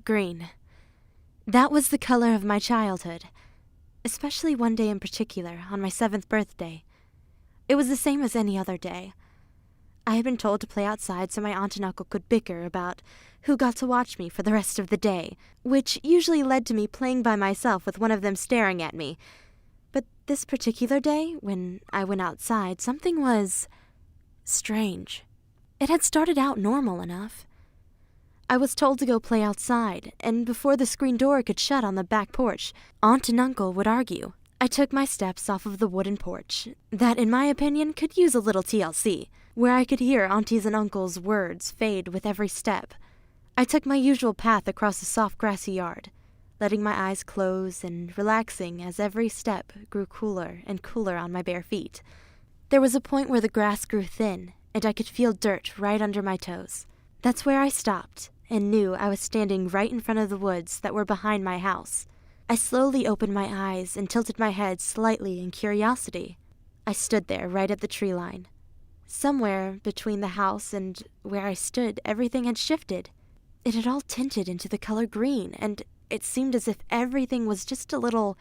green. That was the color of my childhood, especially one day in particular, on my 7th birthday. It was the same as any other day. I had been told to play outside so my aunt and uncle could bicker about who got to watch me for the rest of the day, which usually led to me playing by myself with one of them staring at me. But this particular day, when I went outside, something was strange. It had started out normal enough. I was told to go play outside, and before the screen door could shut on the back porch, Aunt and Uncle would argue. I took my steps off of the wooden porch, that in my opinion could use a little TLC, where I could hear Auntie's and Uncle's words fade with every step. I took my usual path across the soft grassy yard, letting my eyes close and relaxing as every step grew cooler and cooler on my bare feet. There was a point where the grass grew thin, and I could feel dirt right under my toes. That's where I stopped, and knew I was standing right in front of the woods that were behind my house. I slowly opened my eyes and tilted my head slightly in curiosity. I stood there right at the tree line. Somewhere between the house and where I stood, everything had shifted. It had all tinted into the color green, and it seemed as if everything was just a little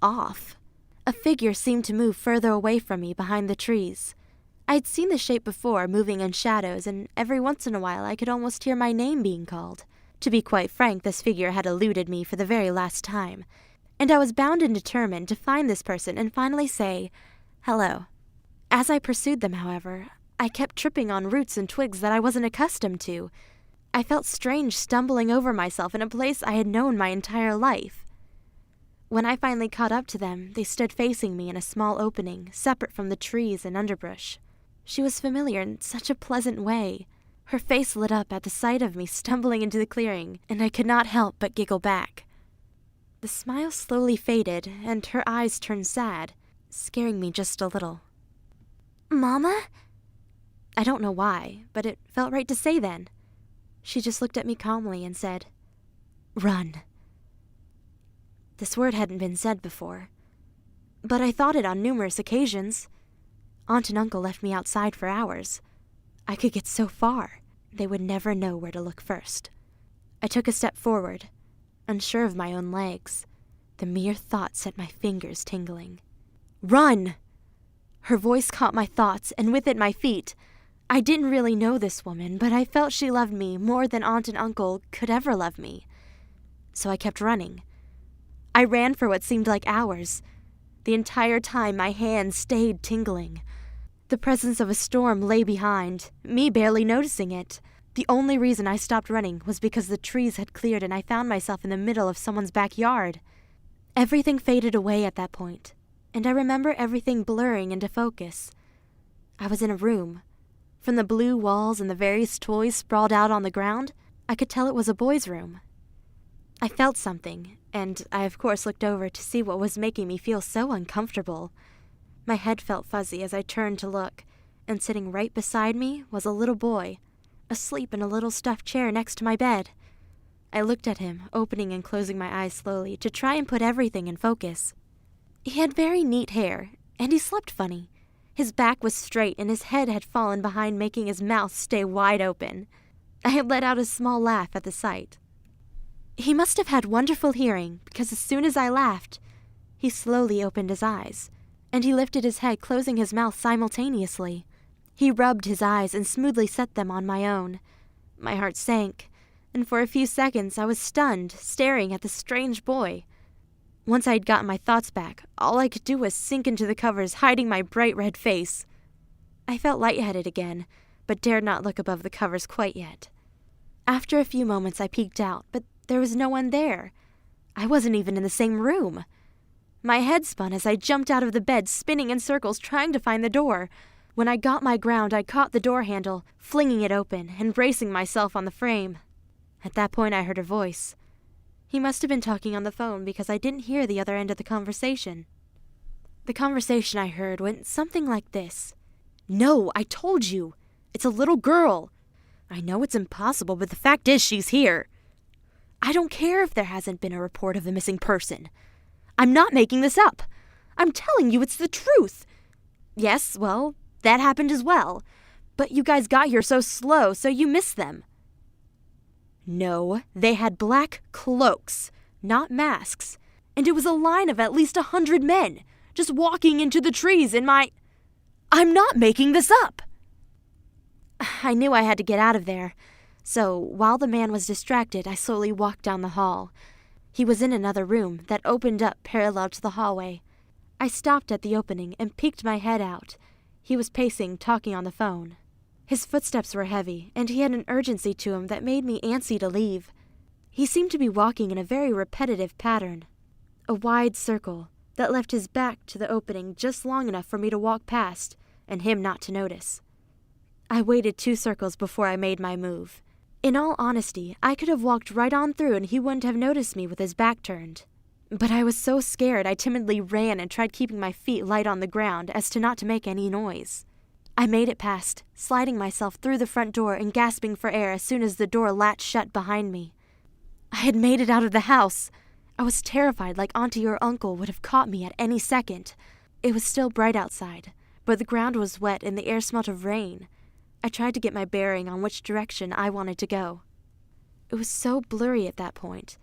off. A figure seemed to move further away from me behind the trees. I had seen the shape before, moving in shadows, and every once in a while I could almost hear my name being called. To be quite frank, this figure had eluded me for the very last time, and I was bound and determined to find this person and finally say, hello. As I pursued them, however, I kept tripping on roots and twigs that I wasn't accustomed to. I felt strange stumbling over myself in a place I had known my entire life. When I finally caught up to them, they stood facing me in a small opening, separate from the trees and underbrush. She was familiar in such a pleasant way. Her face lit up at the sight of me stumbling into the clearing, and I could not help but giggle back. The smile slowly faded, and her eyes turned sad, scaring me just a little. Mama? I don't know why, but it felt right to say then. She just looked at me calmly and said, run. This word hadn't been said before, but I thought it on numerous occasions. Aunt and Uncle left me outside for hours. I could get so far, they would never know where to look first. I took a step forward, unsure of my own legs. The mere thought set my fingers tingling. Run! Her voice caught my thoughts, and with it my feet. I didn't really know this woman, but I felt she loved me more than Aunt and Uncle could ever love me. So I kept running. I ran for what seemed like hours. The entire time my hands stayed tingling. The presence of a storm lay behind, me barely noticing it. The only reason I stopped running was because the trees had cleared and I found myself in the middle of someone's backyard. Everything faded away at that point, and I remember everything blurring into focus. I was in a room. From the blue walls and the various toys sprawled out on the ground, I could tell it was a boy's room. I felt something, and I of course looked over to see what was making me feel so uncomfortable. My head felt fuzzy as I turned to look, and sitting right beside me was a little boy, asleep in a little stuffed chair next to my bed. I looked at him, opening and closing my eyes slowly to try and put everything in focus. He had very neat hair, and he slept funny. His back was straight and his head had fallen behind, making his mouth stay wide open. I had let out a small laugh at the sight. He must have had wonderful hearing, because as soon as I laughed, he slowly opened his eyes, and he lifted his head, closing his mouth simultaneously. He rubbed his eyes and smoothly set them on my own. My heart sank, and for a few seconds I was stunned, staring at the strange boy. Once I had gotten my thoughts back, all I could do was sink into the covers, hiding my bright red face. I felt lightheaded again, but dared not look above the covers quite yet. After a few moments I peeked out, but there was no one there. I wasn't even in the same room. My head spun as I jumped out of the bed, spinning in circles, trying to find the door. When I got my ground, I caught the door handle, flinging it open and bracing myself on the frame. At that point I heard a voice. He must have been talking on the phone because I didn't hear the other end of the conversation. The conversation I heard went something like this. No, I told you. It's a little girl. I know it's impossible, but the fact is she's here. I don't care if there hasn't been a report of a missing person. I'm not making this up. I'm telling you it's the truth. Yes, well, that happened as well. But you guys got here so slow, so you missed them. No, they had black cloaks, not masks, and it was a line of at least 100 men, just walking into the trees in my... I'm not making this up! I knew I had to get out of there, so while the man was distracted, I slowly walked down the hall. He was in another room that opened up parallel to the hallway. I stopped at the opening and peeked my head out. He was pacing, talking on the phone. His footsteps were heavy, and he had an urgency to him that made me antsy to leave. He seemed to be walking in a very repetitive pattern. A wide circle that left his back to the opening just long enough for me to walk past, and him not to notice. I waited 2 circles before I made my move. In all honesty, I could have walked right on through and he wouldn't have noticed me with his back turned. But I was so scared I timidly ran and tried keeping my feet light on the ground as to not to make any noise. I made it past, sliding myself through the front door and gasping for air as soon as the door latched shut behind me. I had made it out of the house. I was terrified like Auntie or Uncle would have caught me at any second. It was still bright outside, but the ground was wet and the air smelt of rain. I tried to get my bearing on which direction I wanted to go. It was so blurry at that point.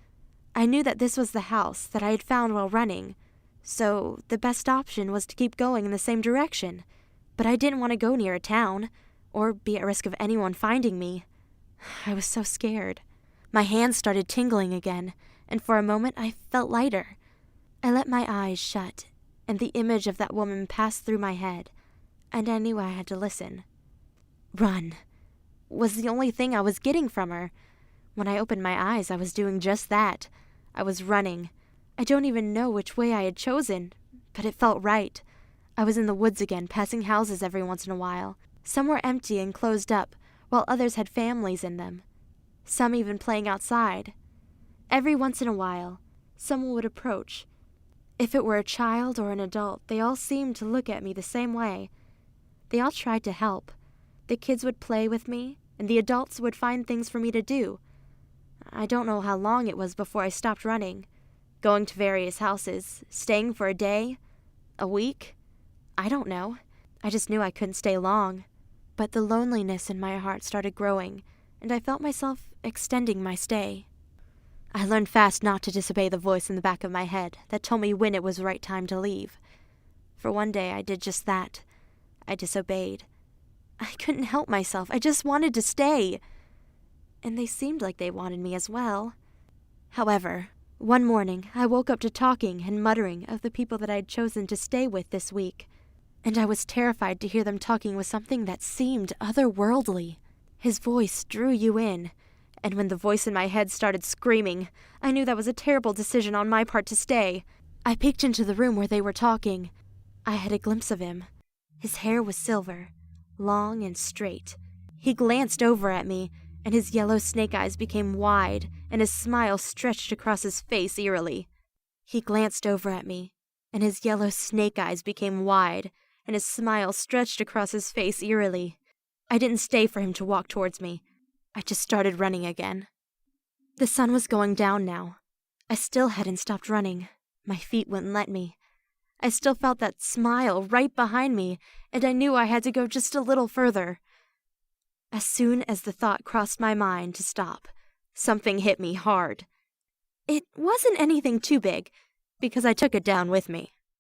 I knew that this was the house that I had found while running, so the best option was to keep going in the same direction. But I didn't want to go near a town, or be at risk of anyone finding me. I was so scared. My hands started tingling again, and for a moment I felt lighter. I let my eyes shut, and the image of that woman passed through my head, and I knew I had to listen. Run was the only thing I was getting from her. When I opened my eyes, I was doing just that. I was running. I don't even know which way I had chosen, but it felt right. I was in the woods again, passing houses every once in a while. Some were empty and closed up, while others had families in them. Some even playing outside. Every once in a while, someone would approach. If it were a child or an adult, they all seemed to look at me the same way. They all tried to help. The kids would play with me, and the adults would find things for me to do. I don't know how long it was before I stopped running, going to various houses, staying for a day, a week. I don't know. I just knew I couldn't stay long. But the loneliness in my heart started growing, and I felt myself extending my stay. I learned fast not to disobey the voice in the back of my head that told me when it was the right time to leave. For one day I did just that. I disobeyed. I couldn't help myself. I just wanted to stay. And they seemed like they wanted me as well. However, one morning I woke up to talking and muttering of the people that I had chosen to stay with this week, and I was terrified to hear them talking with something that seemed otherworldly. His voice drew you in, and when the voice in my head started screaming, I knew that was a terrible decision on my part to stay. I peeked into the room where they were talking. I had a glimpse of him. His hair was silver, long and straight. He glanced over at me, and his yellow snake eyes became wide, and his smile stretched across his face eerily. He glanced over at me, and his yellow snake eyes became wide, and his smile stretched across his face eerily. I didn't stay for him to walk towards me. I just started running again. The sun was going down now. I still hadn't stopped running. My feet wouldn't let me. I still felt that smile right behind me, and I knew I had to go just a little further. As soon as the thought crossed my mind to stop, something hit me hard. It wasn't anything too big, because I took it down with me.